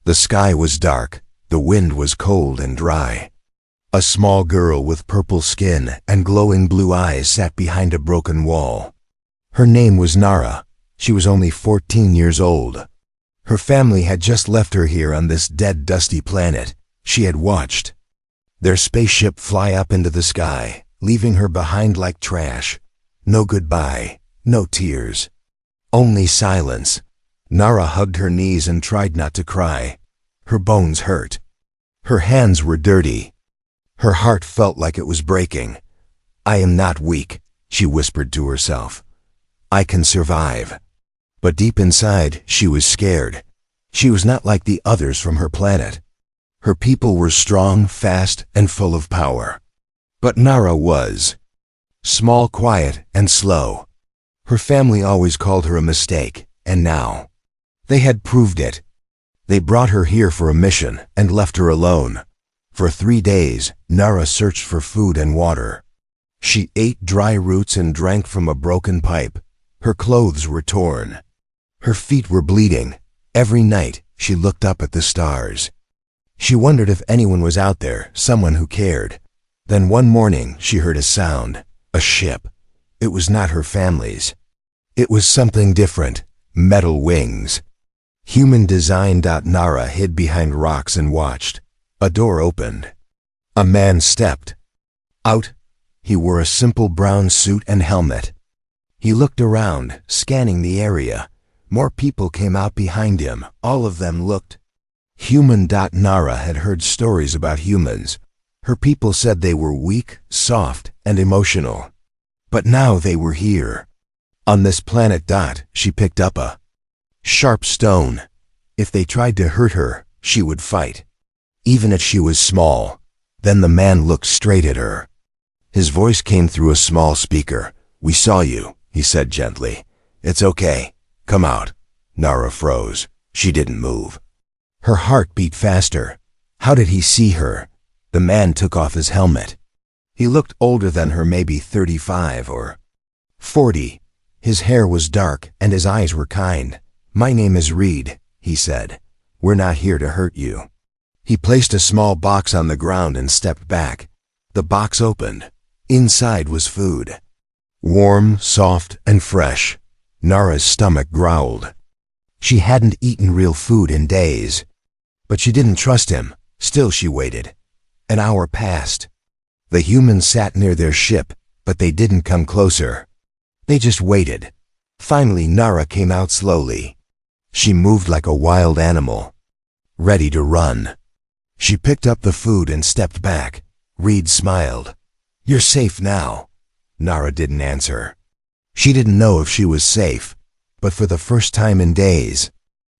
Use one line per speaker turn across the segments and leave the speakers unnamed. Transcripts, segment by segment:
The sky was dark, the wind was cold and dry. A small girl with purple skin and glowing blue eyes sat behind a broken wall. Her name was Nara. She was only 14 years old. Her family had just left her here on this dead, dusty planet. She had watched their spaceship fly up into the sky, leaving her behind like trash. No goodbye, no tears, only silence. Nara hugged her knees and tried not to cry. Her bones hurt. Her hands were dirty. Her heart felt like it was breaking. "I am not weak," she whispered to herself. "I can survive." But deep inside, she was scared. She was not like the others from her planet. Her people were strong, fast, and full of power. But Nara was small, quiet, and slow. Her family always called her a mistake, and now they had proved it. They brought her here for a mission and left her alone. For 3 days, Nara searched for food and water. She ate dry roots and drank from a broken pipe. Her clothes were torn. Her feet were bleeding. Every night, she looked up at the stars. She wondered if anyone was out there, someone who cared. Then one morning, she heard a sound, a ship. It was not her family's. It was something different, metal wings. Human design. Nara hid behind rocks and watched. A door opened. A man stepped out. He wore a simple brown suit and helmet. He looked around, scanning the area. More people came out behind him. All of them looked human. Nara had heard stories about humans. Her people said they were weak, soft, and emotional. But now they were here. On this planet. She picked up a sharp stone. If they tried to hurt her, she would fight, even if she was small. Then the man looked straight at her. His voice came through a small speaker. "We saw you," he said gently. "It's okay. Come out." Nara froze. She didn't move. Her heart beat faster. How did he see her? The man took off his helmet. He looked older than her, maybe 35 or 40. His hair was dark and his eyes were kind. "My name is Reed," he said. "We're not here to hurt you." He placed a small box on the ground and stepped back. The box opened. Inside was food. Warm, soft, and fresh. Nara's stomach growled. She hadn't eaten real food in days. But she didn't trust him. Still she waited. An hour passed. The humans sat near their ship, but they didn't come closer. They just waited. Finally, Nara came out slowly. She moved like a wild animal, ready to run. She picked up the food and stepped back. Reed smiled. "You're safe now." Nara didn't answer. She didn't know if she was safe, but for the first time in days,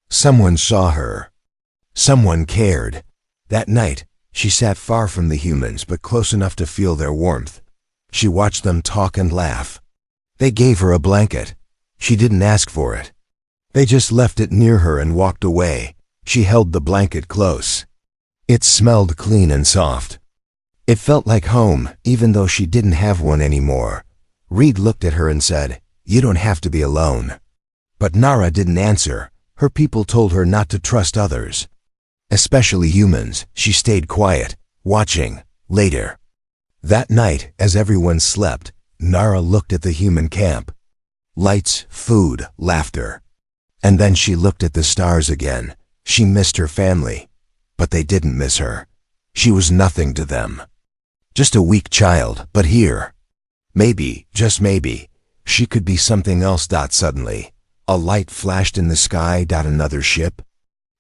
someone saw her. Someone cared. That night, she sat far from the humans but close enough to feel their warmth. She watched them talk and laugh. They gave her a blanket. She didn't ask for it. They just left it near her and walked away. She held the blanket close. It smelled clean and soft. It felt like home, even though she didn't have one anymore. Reed looked at her and said, "You don't have to be alone." But Nara didn't answer. Her people told her not to trust others, especially humans. She stayed quiet, watching. Later that night, as everyone slept, Nara looked at the human camp. Lights, food, laughter. And then she looked at the stars again. She missed her family, but they didn't miss her. She was nothing to them. Just a weak child, but here. Maybe, just maybe, she could be something else. Suddenly, a light flashed in the sky. Another ship.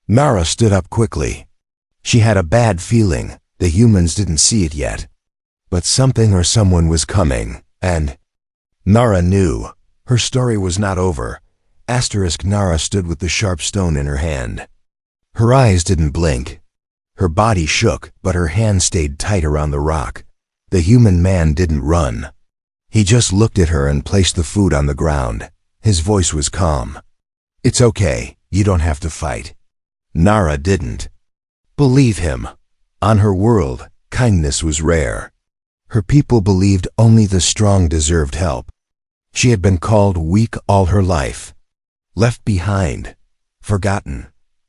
Nara stood up quickly. She had a bad feeling. The humans didn't see it yet. But something or someone was coming, and Nara knew. Her story was not over. Nara stood with the sharp stone in her hand. Her eyes didn't blink. Her body shook, but her hand stayed tight around the rock. The human man didn't run. He just looked at her and placed the food on the ground. His voice was calm. "It's okay. You don't have to fight." Nara didn't believe him. On her world, kindness was rare. Her people believed only the strong deserved help. She had been called weak all her life. Left behind. Forgotten.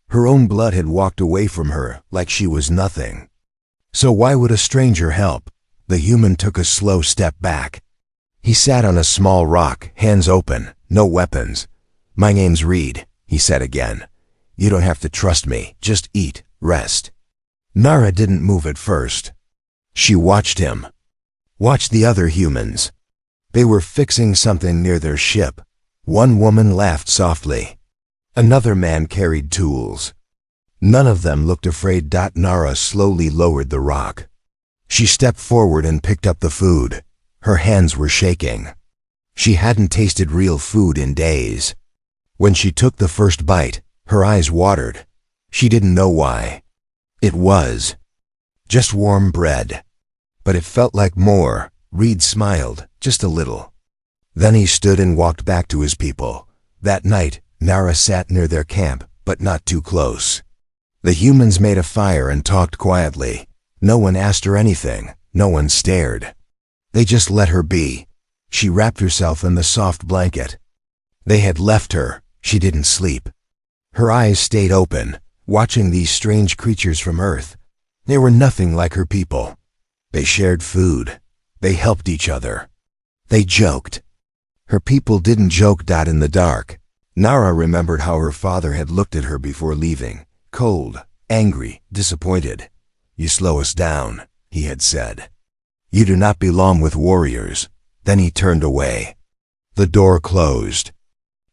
Her own blood had walked away from her like she was nothing. So why would a stranger help? The human took a slow step back. He sat on a small rock, hands open, no weapons. "My name's Reed," he said again. "You don't have to trust me, just eat, rest." Nara didn't move at first. She watched him. Watched the other humans. They were fixing something near their ship. One woman laughed softly. Another man carried tools. None of them looked afraid. Nara slowly lowered the rock. She stepped forward and picked up the food. Her hands were shaking. She hadn't tasted real food in days. When she took the first bite, her eyes watered. She didn't know why. It was just warm bread. But it felt like more. Reed smiled, just a little. Then he stood and walked back to his people. That night, Nara sat near their camp, but not too close. The humans made a fire and talked quietly. No one asked her anything. No one stared. They just let her be. She wrapped herself in the soft blanket. They had left her. She didn't sleep. Her eyes stayed open, watching these strange creatures from Earth. They were nothing like her people. They shared food. They helped each other. They joked. Her people didn't joke. In the dark, Nara remembered how her father had looked at her before leaving. Cold, angry, disappointed. "You slow us down," he had said. "You do not belong with warriors." Then he turned away. The door closed.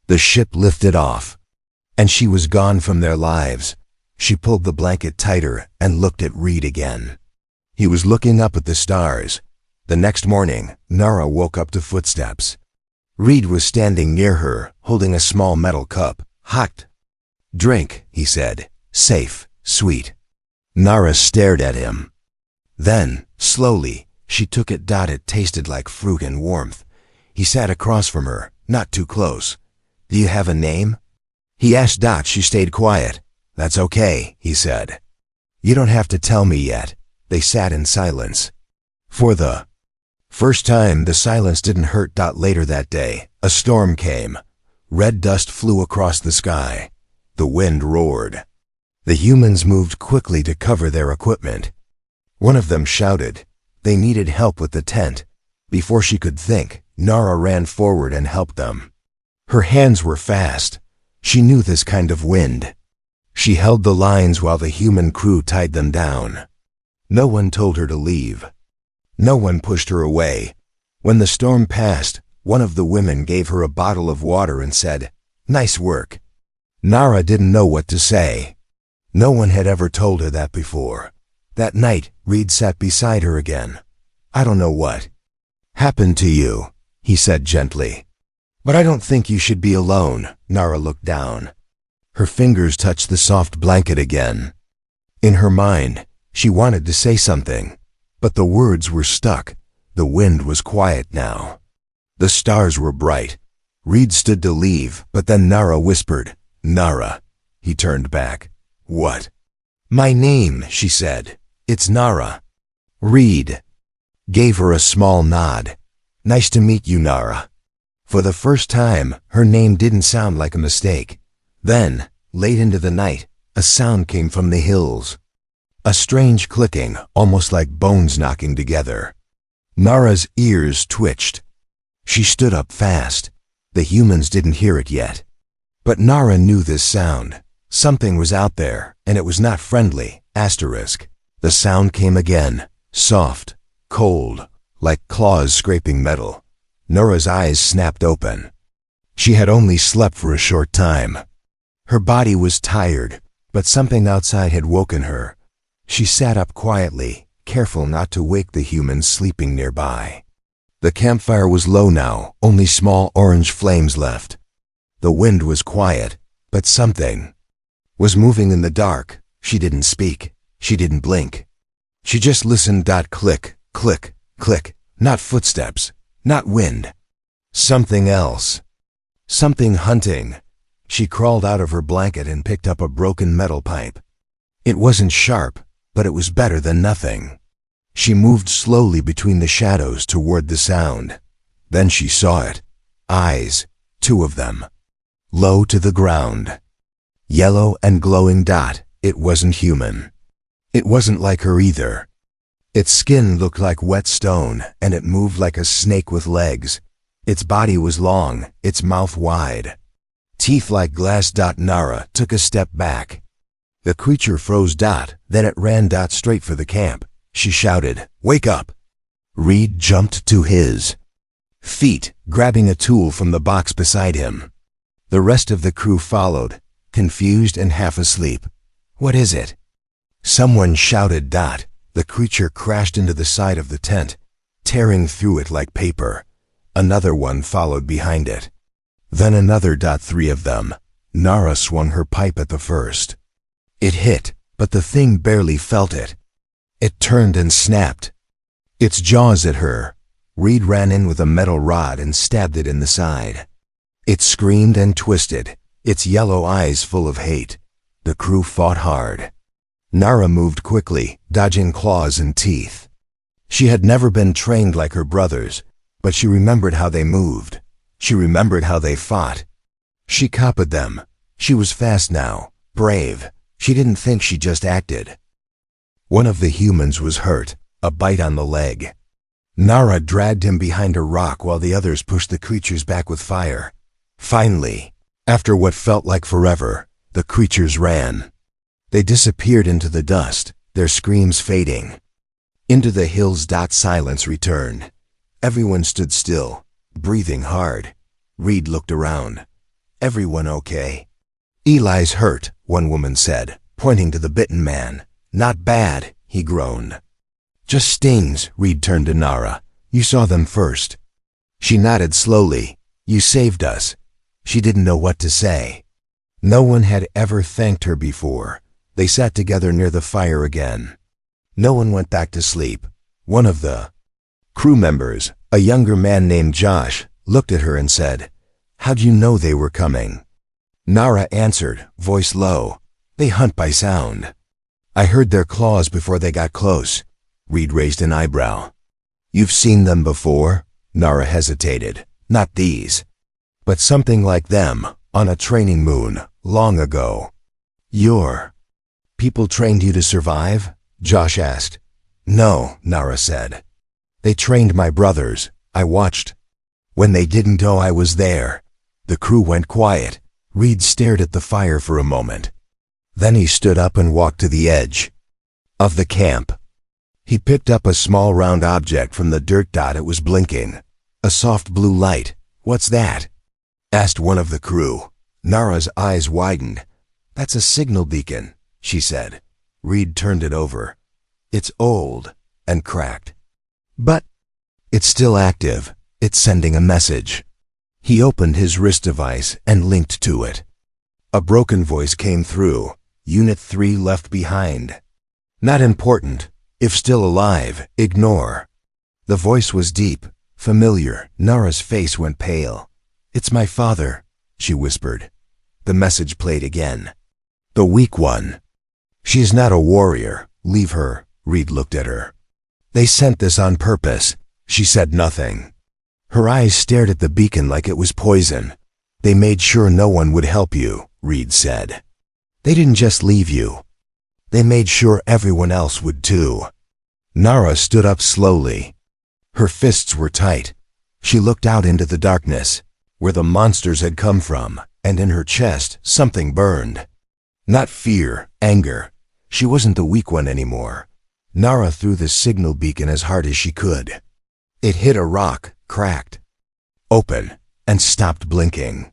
The ship lifted off. And she was gone from their lives. She pulled the blanket tighter and looked at Reed again. He was looking up at the stars. The next morning, Nara woke up to footsteps. Reed was standing near her, holding a small metal cup. "Hot. Drink," he said. "Safe, sweet." Nara stared at him. Then, slowly, she took it. It tasted like fruit and warmth. He sat across from her, not too close. "Do you have a name?" he asked. She stayed quiet. "That's okay," he said. "You don't have to tell me yet." They sat in silence. For the first time, the silence didn't hurt. Later that day, a storm came. Red dust flew across the sky. The wind roared. The humans moved quickly to cover their equipment. One of them shouted. They needed help with the tent. Before she could think, Nara ran forward and helped them. Her hands were fast. She knew this kind of wind. She held the lines while the human crew tied them down. No one told her to leave. No one pushed her away. When the storm passed, one of the women gave her a bottle of water and said, "Nice work." Nara didn't know what to say. No one had ever told her that before. That night, Reed sat beside her again. "I don't know what happened to you," he said gently. "But I don't think you should be alone." Nara looked down. Her fingers touched the soft blanket again. In her mind, she wanted to say something, but the words were stuck. The wind was quiet now. The stars were bright. Reed stood to leave, but then Nara whispered, "Nara." He turned back. "What?" "My name," she said. "It's Nara." Reed gave her a small nod. "Nice to meet you, Nara." For the first time, her name didn't sound like a mistake. Then, late into the night, a sound came from the hills. A strange clicking, almost like bones knocking together. Nara's ears twitched. She stood up fast. The humans didn't hear it yet. But Nara knew this sound. Something was out there, and it was not friendly. The sound came again, soft, cold, like claws scraping metal. Nara's eyes snapped open. She had only slept for a short time. Her body was tired, but something outside had woken her. She sat up quietly, careful not to wake the humans sleeping nearby. The campfire was low now, only small orange flames left. The wind was quiet, but something was moving in the dark. She didn't speak. She didn't blink. She just listened. Click, click, click. Not footsteps, not wind. Something else. Something hunting. She crawled out of her blanket and picked up a broken metal pipe. It wasn't sharp, but it was better than nothing. She moved slowly between the shadows toward the sound. Then she saw it. Eyes, 2 of them. Low to the ground. Yellow and glowing dot. It wasn't human. It wasn't like her either. Its skin looked like wet stone, and it moved like a snake with legs. Its body was long, its mouth wide. Teeth like glass. Nara took a step back. The creature froze. Then it ran. Straight for the camp. She shouted, "Wake up!" Reed jumped to his feet, grabbing a tool from the box beside him. The rest of the crew followed, confused and half asleep. "What is it?" Someone shouted. The creature crashed into the side of the tent, tearing through it like paper. Another one followed behind it. Then another. 3 of them. Nara swung her pipe at the first. It hit, but the thing barely felt it. It turned and snapped its jaws at her. Reed ran in with a metal rod and stabbed it in the side. It screamed and twisted, its yellow eyes full of hate. The crew fought hard. Nara moved quickly, dodging claws and teeth. She had never been trained like her brothers, but she remembered how they moved. She remembered how they fought. She copied them. She was fast now, brave. She didn't think, she just acted. One of the humans was hurt, a bite on the leg. Nara dragged him behind a rock while the others pushed the creatures back with fire. Finally, after what felt like forever, the creatures ran. They disappeared into the dust, their screams fading. Into the hills. Silence returned. Everyone stood still, breathing hard. Reed looked around. "Everyone okay?" "Eli's hurt," one woman said, pointing to the bitten man. "Not bad," he groaned. "Just stings." Reed turned to Nara. "You saw them first." She nodded slowly. "You saved us." She didn't know what to say. No one had ever thanked her before. They sat together near the fire again. No one went back to sleep. One of the crew members, a younger man named Josh, looked at her and said, "How'd you know they were coming?" Nara answered, voice low, "They hunt by sound. I heard their claws before they got close." Reed raised an eyebrow. "You've seen them before?" Nara hesitated. "Not these, but something like them, on a training moon, long ago." "Your people trained you to survive?" Josh asked. "No," Nara said. "They trained my brothers. I watched. When they didn't know I was there." The crew went quiet. Reed stared at the fire for a moment. Then he stood up and walked to the edge of the camp. He picked up a small round object from the dirt. It was blinking. A soft blue light. "What's that?" asked one of the crew. Nara's eyes widened. "That's a signal beacon," she said. Reed turned it over. "It's old and cracked, but it's still active. It's sending a message." He opened his wrist device and linked to it. A broken voice came through. "Unit 3 left behind. Not important. If still alive, ignore." The voice was deep, familiar. Nara's face went pale. "It's my father," she whispered. The message played again. "The weak one. She's not a warrior. Leave her." Reed looked at her. "They sent this on purpose." She said nothing. Her eyes stared at the beacon like it was poison. "They made sure no one would help you," Reed said. "They didn't just leave you. They made sure everyone else would too." Nara stood up slowly. Her fists were tight. She looked out into the darkness, where the monsters had come from, and in her chest something burned. Not fear, anger. She wasn't the weak one anymore. Nara threw the signal beacon as hard as she could. It hit a rock, cracked open, and stopped blinking.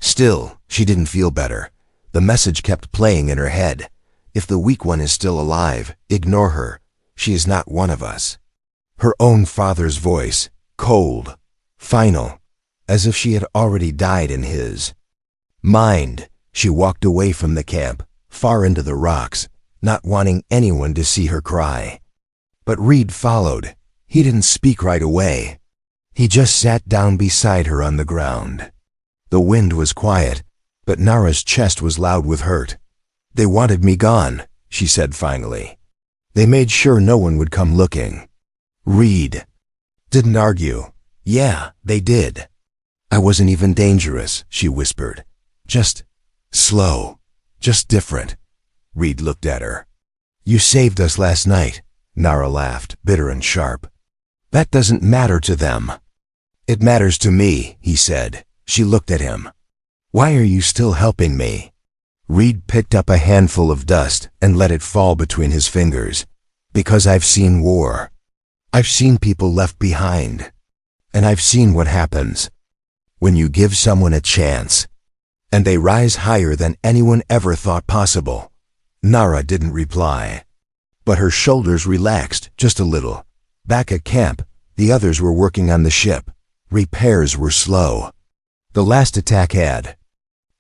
Still, she didn't feel better. The message kept playing in her head. "If the weak one is still alive, ignore her. She is not one of us." Her own father's voice, cold, final, as if she had already died in his mind. She walked away from the camp, far into the rocks, not wanting anyone to see her cry. But Reed followed. He didn't speak right away. He just sat down beside her on the ground. The wind was quiet, but Nara's chest was loud with hurt. "They wanted me gone," she said finally. "They made sure no one would come looking." Reed didn't argue. "Yeah, they did. I wasn't even dangerous," she whispered. "Just slow. Just different. Reed looked at her. You saved us last night, Nara laughed, bitter and sharp. That doesn't matter to them. It matters to me, he said. She looked at him. Why are you still helping me? Reed picked up a handful of dust and let it fall between his fingers. Because I've seen war. I've seen people left behind. And I've seen what happens when you give someone a chance, and they rise higher than anyone ever thought possible. Nara didn't reply, but her shoulders relaxed just a little. Back at camp, the others were working on the ship. Repairs were slow. The last attack had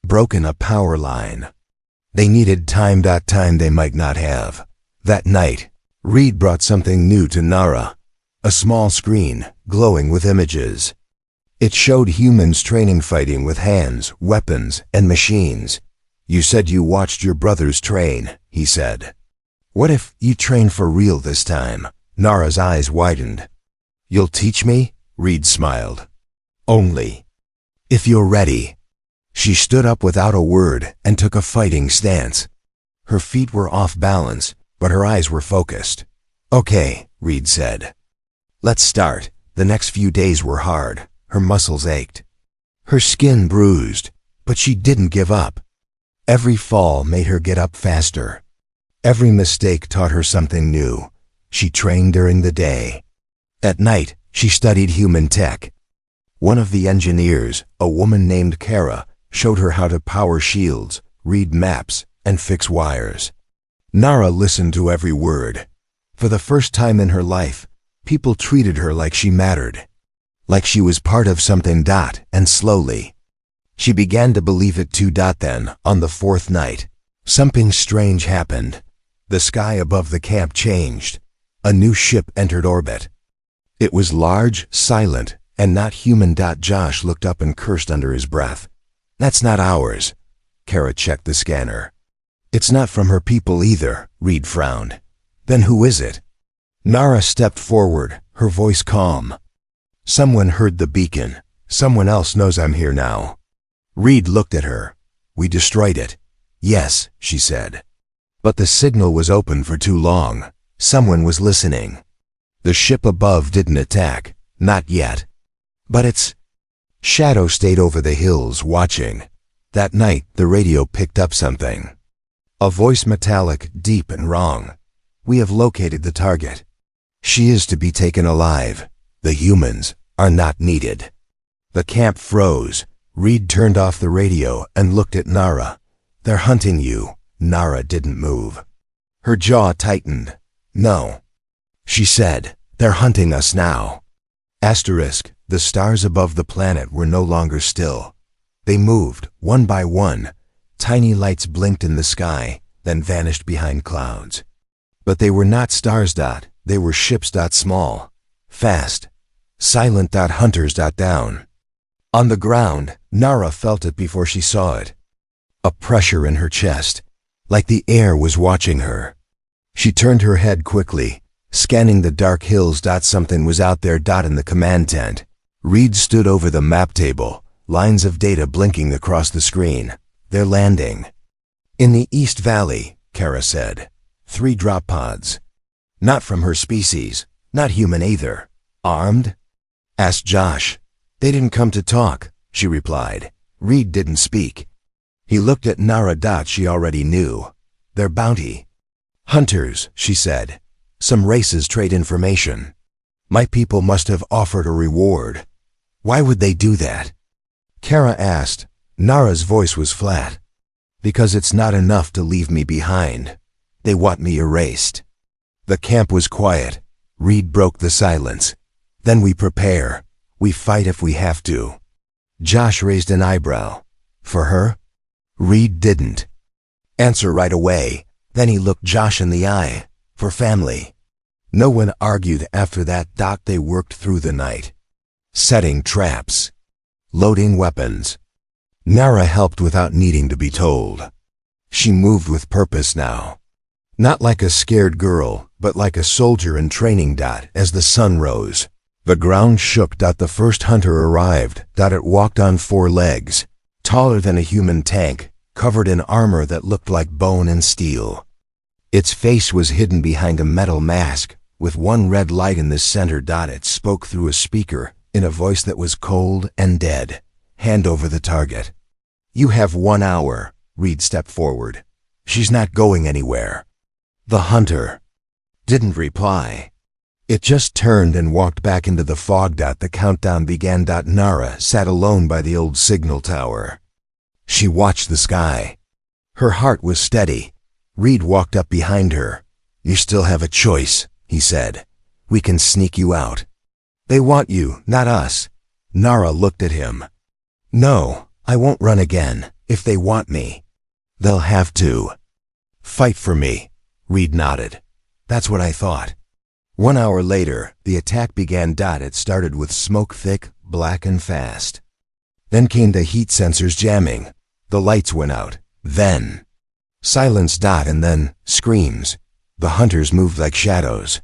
broken a power line. They needed time they might not have. That night, Reed brought something new to Nara. A small screen, glowing with images. It showed humans training, fighting with hands, weapons, and machines. You said you watched your brothers train, he said. What if you train for real this time? Nara's eyes widened. You'll teach me? Reed smiled. Only if you're ready. She stood up without a word and took a fighting stance. Her feet were off balance, but her eyes were focused. Okay, Reed said. Let's start. The next few days were hard. Her muscles ached. Her skin bruised, but she didn't give up. Every fall made her get up faster. Every mistake taught her something new. She trained during the day. At night, she studied human tech. One of the engineers, a woman named Kara, showed her how to power shields, read maps, and fix wires. Nara listened to every word. For the first time in her life, people treated her like she mattered, like she was part of something. And slowly, she began to believe it too. Then, on the fourth night, something strange happened. The sky above the camp changed. A new ship entered orbit. It was large, silent, and not human. Josh looked up and cursed under his breath. That's not ours. Kara checked the scanner. It's not from her people either, Reed frowned. Then who is it? Nara stepped forward, her voice calm. Someone heard the beacon. Someone else knows I'm here now. Reed looked at her. We destroyed it. Yes, she said. But the signal was open for too long. Someone was listening. The ship above didn't attack. Not yet. But its shadow stayed over the hills, watching. That night, the radio picked up something. A voice, metallic, deep and wrong. We have located the target. She is to be taken alive. The humans are not needed. The camp froze. Reed turned off the radio and looked at Nara. They're hunting you. Nara didn't move. Her jaw tightened. No. She said, they're hunting us now. Asterisk, the stars above the planet were no longer still. They moved, one by one. Tiny lights blinked in the sky, then vanished behind clouds. But they were not stars. They were ships. Small, fast, silent. Hunters. Down. On the ground, Nara felt it before she saw it. A pressure in her chest, like the air was watching her. She turned her head quickly, scanning the dark hills. Something was out there. In the command tent. Reed stood over the map table, lines of data blinking across the screen. They're landing. In the East Valley, Kara said. 3 drop pods. Not from her species, not human either. Armed? Asked Josh. They didn't come to talk, she replied. Reed didn't speak. He looked at Nara. She already knew. Their bounty. Hunters, she said. Some races trade information. My people must have offered a reward. Why would they do that? Kara asked. Nara's voice was flat. Because it's not enough to leave me behind. They want me erased. The camp was quiet. Reed broke the silence. Then we prepare. We fight if we have to. Josh raised an eyebrow. For her? Reed didn't answer right away. Then he looked Josh in the eye. For family. No one argued after that. They worked through the night. Setting traps. Loading weapons. Nara helped without needing to be told. She moved with purpose now. Not like a scared girl, but like a soldier in training. As the sun rose, the ground shook. The first hunter arrived. It walked on 4 legs, taller than a human tank, covered in armor that looked like bone and steel. Its face was hidden behind a metal mask, with one red light in the center. It spoke through a speaker, in a voice that was cold and dead. "Hand over the target." "You have 1 hour." Reed stepped forward. "She's not going anywhere." The hunter didn't reply. It just turned and walked back into the fog. The countdown began. Nara sat alone by the old signal tower. She watched the sky. Her heart was steady. Reed walked up behind her. "You still have a choice," he said. "We can sneak you out." "They want you, not us." Nara looked at him. "No, I won't run again. If they want me, they'll have to fight for me." Reed nodded. "That's what I thought." 1 hour later, the attack began. It started with smoke, thick, black, and fast. Then came the heat sensors jamming. The lights went out. Then silence. And then screams. The hunters moved like shadows.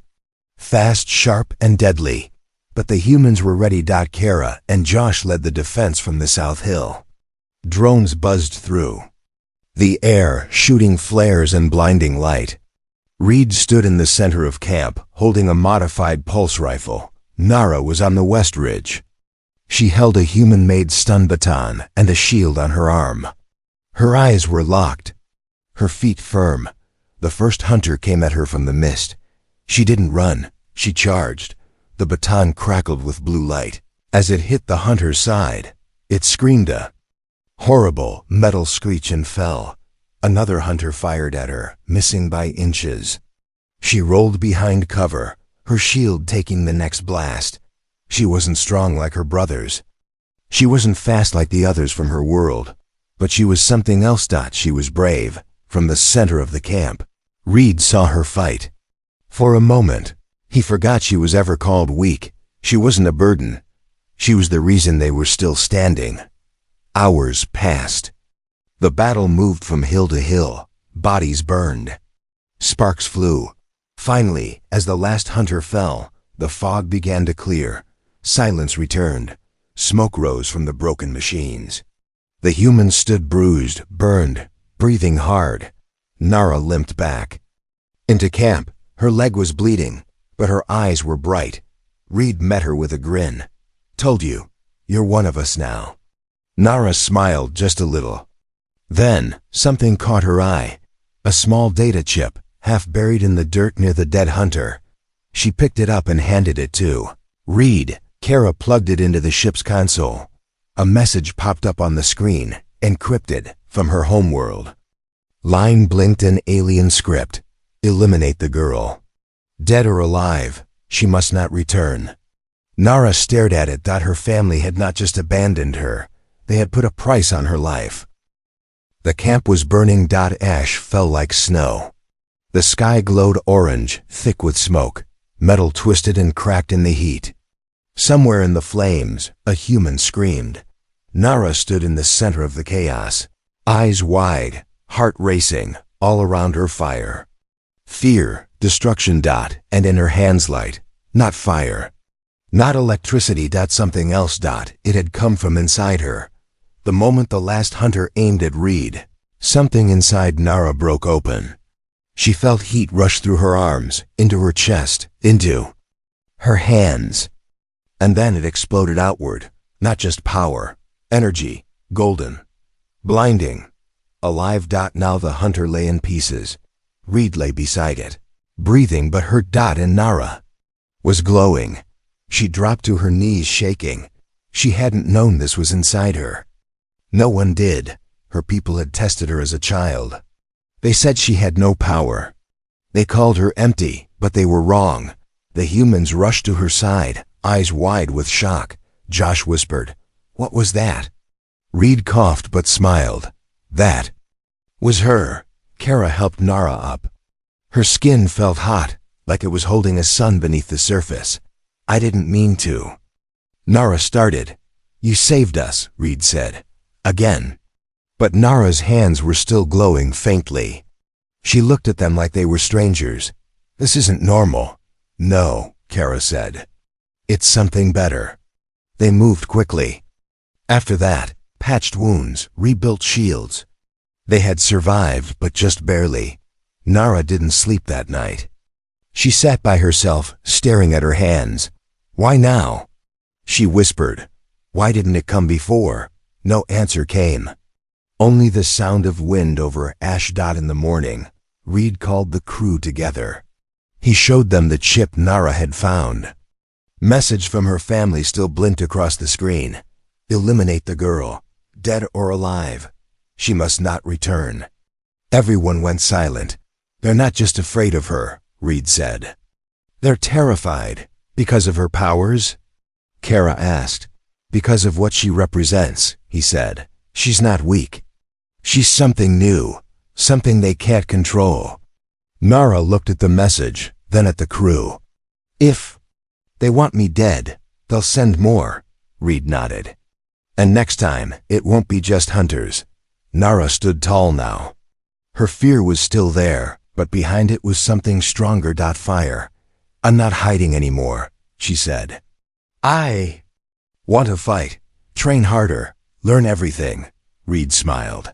Fast, sharp, and deadly. But the humans were ready. Kara and Josh led the defense from the South Hill. Drones buzzed through the air, shooting flares and blinding light. Reed stood in the center of camp, holding a modified pulse rifle. Nara was on the west ridge. She held a human-made stun baton and a shield on her arm. Her eyes were locked, her feet firm. The first hunter came at her from the mist. She didn't run, she charged. The baton crackled with blue light. As it hit the hunter's side, it screamed a horrible metal screech and fell. Another hunter fired at her, missing by inches. She rolled behind cover, her shield taking the next blast. She wasn't strong like her brothers. She wasn't fast like the others from her world. But she was something else. She was brave. From the center of the camp, Reed saw her fight. For a moment, he forgot she was ever called weak. She wasn't a burden. She was the reason they were still standing. Hours passed. The battle moved from hill to hill. Bodies burned. Sparks flew. Finally, as the last hunter fell, the fog began to clear. Silence returned. Smoke rose from the broken machines. The humans stood bruised, burned, breathing hard. Nara limped back into camp. Her leg was bleeding, but her eyes were bright. Reed met her with a grin. "Told you, you're one of us now." Nara smiled just a little. Then, something caught her eye. A small data chip, half buried in the dirt near the dead hunter. She picked it up and handed it to Reed. Kara plugged it into the ship's console. A message popped up on the screen, encrypted, from her homeworld. Line blinked in alien script. "Eliminate the girl. Dead or alive, she must not return." Nara stared at it. Her family had not just abandoned her, they had put a price on her life. The camp was burning. Ash fell like snow. The sky glowed orange, thick with smoke. Metal twisted and cracked in the heat. Somewhere in the flames, a human screamed. Nara stood in the center of the chaos, eyes wide, heart racing, all around her fire. Fear, destruction. And in her hands light, not fire. Not electricity. Something else. It had come from inside her. The moment the last hunter aimed at Reed, something inside Nara broke open. She felt heat rush through her arms, into her chest, into her hands. And then it exploded outward. Not just power, energy, golden, blinding, alive. Now the hunter lay in pieces. Reed lay beside it, breathing but hurt. And Nara was glowing. She dropped to her knees, shaking. She hadn't known this was inside her. No one did. Her people had tested her as a child. They said she had no power. They called her empty, but they were wrong. The humans rushed to her side, eyes wide with shock. Josh whispered, "What was that?" Reed coughed but smiled. "That was her." Kara helped Nara up. Her skin felt hot, like it was holding a sun beneath the surface. "I didn't mean to." Nara started. "You saved us," Reed said. Again. But Nara's hands were still glowing faintly. She looked at them like they were strangers. "This isn't normal." "No," Kara said. "It's something better." They moved quickly. After that, patched wounds, rebuilt shields. They had survived, but just barely. Nara didn't sleep that night. She sat by herself, staring at her hands. Why now? She whispered. Why didn't it come before? No answer came. Only the sound of wind over ash. In the morning, Reed called the crew together. He showed them the chip Nara had found. Message from her family still blinked across the screen. Eliminate the girl, dead or alive. She must not return. Everyone went silent. They're not just afraid of her, Reed said. They're terrified. Because of her powers? Kara asked. Because of what she represents, he said. She's not weak. She's something new, something they can't control. Nara looked at the message, then at the crew. If they want me dead, they'll send more, Reed nodded. And next time, it won't be just hunters. Nara stood tall now. Her fear was still there, but behind it was something stronger. Fire. I'm not hiding anymore, she said. I want to fight, train harder, learn everything, Reed smiled.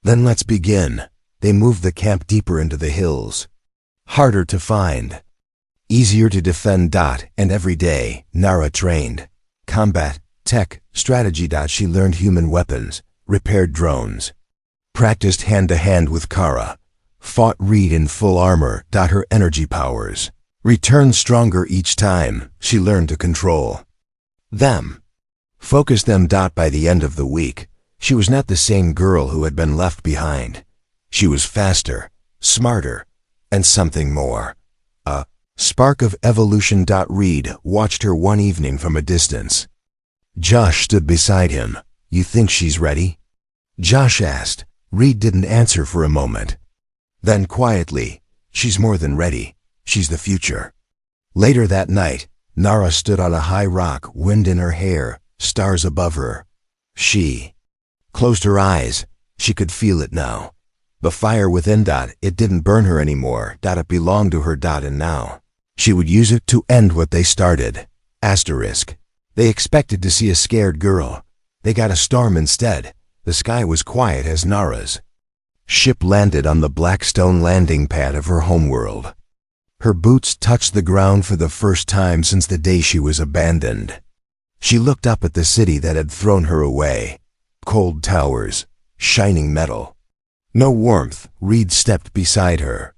Then let's begin. They moved the camp deeper into the hills. Harder to find. Easier to defend. And every day, Nara trained. Combat, tech, strategy. She learned human weapons, repaired drones. Practiced hand-to-hand with Kara. Fought Reed in full armor. Her energy powers returned stronger each time. She learned to control them. Focus them. By the end of the week, she was not the same girl who had been left behind. She was faster, smarter, and something more. A spark of evolution. Reed watched her one evening from a distance. Josh stood beside him. You think she's ready? Josh asked. Reed didn't answer for a moment. Then quietly, she's more than ready. She's the future. Later that night, Nara stood on a high rock, wind in her hair, stars above her. She closed her eyes. She could feel it now. The fire within. It didn't burn her anymore. It belonged to her. And now she would use it to end what they started. Asterisk. They expected to see a scared girl. They got a storm instead. The sky was quiet as Nara's ship landed on the black stone landing pad of her homeworld. Her boots touched the ground for the first time since the day she was abandoned. She looked up at the city that had thrown her away. Cold towers, shining metal. No warmth. Reed stepped beside her.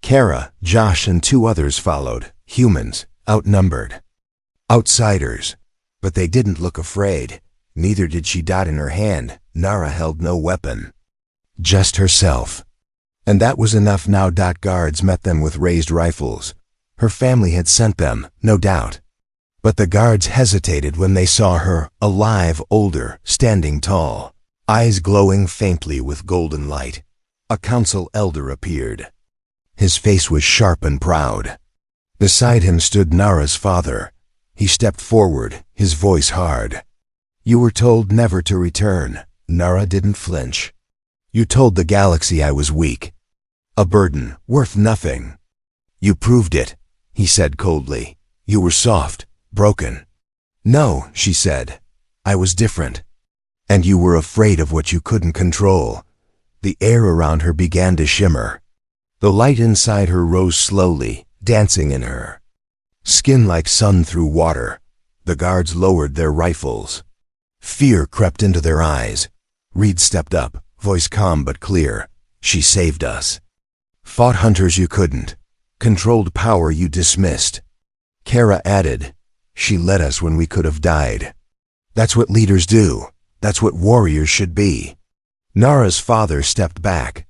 Kara, Josh, and 2 others followed. Humans, outnumbered. Outsiders. But they didn't look afraid. Neither did she. In her hand, Nara held no weapon. Just herself. And that was enough now. Guards met them with raised rifles. Her family had sent them, no doubt. But the guards hesitated when they saw her, alive, older, standing tall, eyes glowing faintly with golden light. A council elder appeared. His face was sharp and proud. Beside him stood Nara's father. He stepped forward, his voice hard. You were told never to return. Nara didn't flinch. You told the galaxy I was weak. A burden, worth nothing. You proved it, he said coldly. You were soft, broken. No, she said. I was different. And you were afraid of what you couldn't control. The air around her began to shimmer. The light inside her rose slowly, dancing in her. Skin like sun through water. The guards lowered their rifles. Fear crept into their eyes. Reed stepped up, voice calm but clear. She saved us. Fought hunters you couldn't. Controlled power you dismissed. Kara added, she led us when we could have died. That's what leaders do. That's what warriors should be. Nara's father stepped back.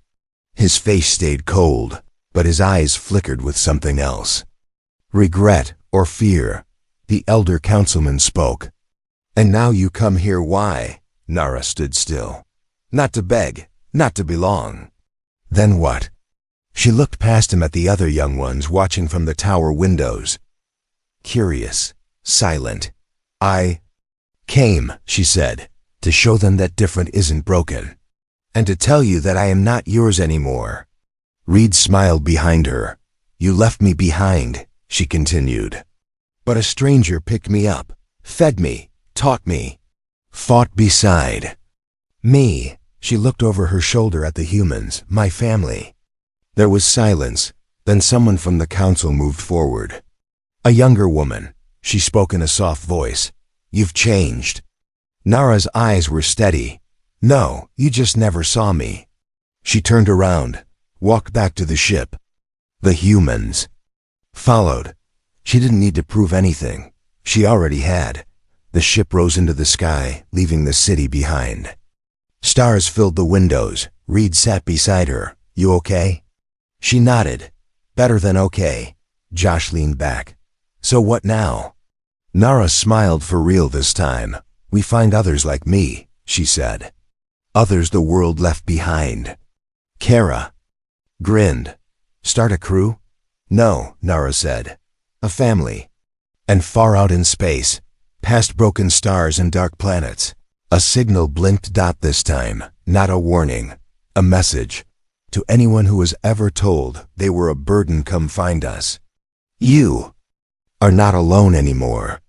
His face stayed cold, but his eyes flickered with something else. Regret or fear. The elder councilman spoke. And now you come here, why? Nara stood still. Not to beg, not to belong. Then what? She looked past him at the other young ones watching from the tower windows. Curious, silent. I came, she said, to show them that different isn't broken. And to tell you that I am not yours anymore. Reed smiled behind her. You left me behind, she continued. But a stranger picked me up, fed me, taught me, fought beside me. She looked over her shoulder at the humans, my family. There was silence. Then someone from the council moved forward. A younger woman. She spoke in a soft voice. You've changed. Nara's eyes were steady. No, you just never saw me. She turned around, walked back to the ship. The humans followed. She didn't need to prove anything. She already had. The ship rose into the sky, leaving the city behind. Stars filled the windows. Reed sat beside her. You okay? She nodded. Better than okay. Josh leaned back. So what now? Nara smiled for real this time. We find others like me, she said. Others the world left behind. Kara grinned. Start a crew? No, Nara said. A family. And far out in space, past broken stars and dark planets, a signal blinked dot this time, not a warning, a message. To anyone who was ever told they were a burden, come find us. You are not alone anymore.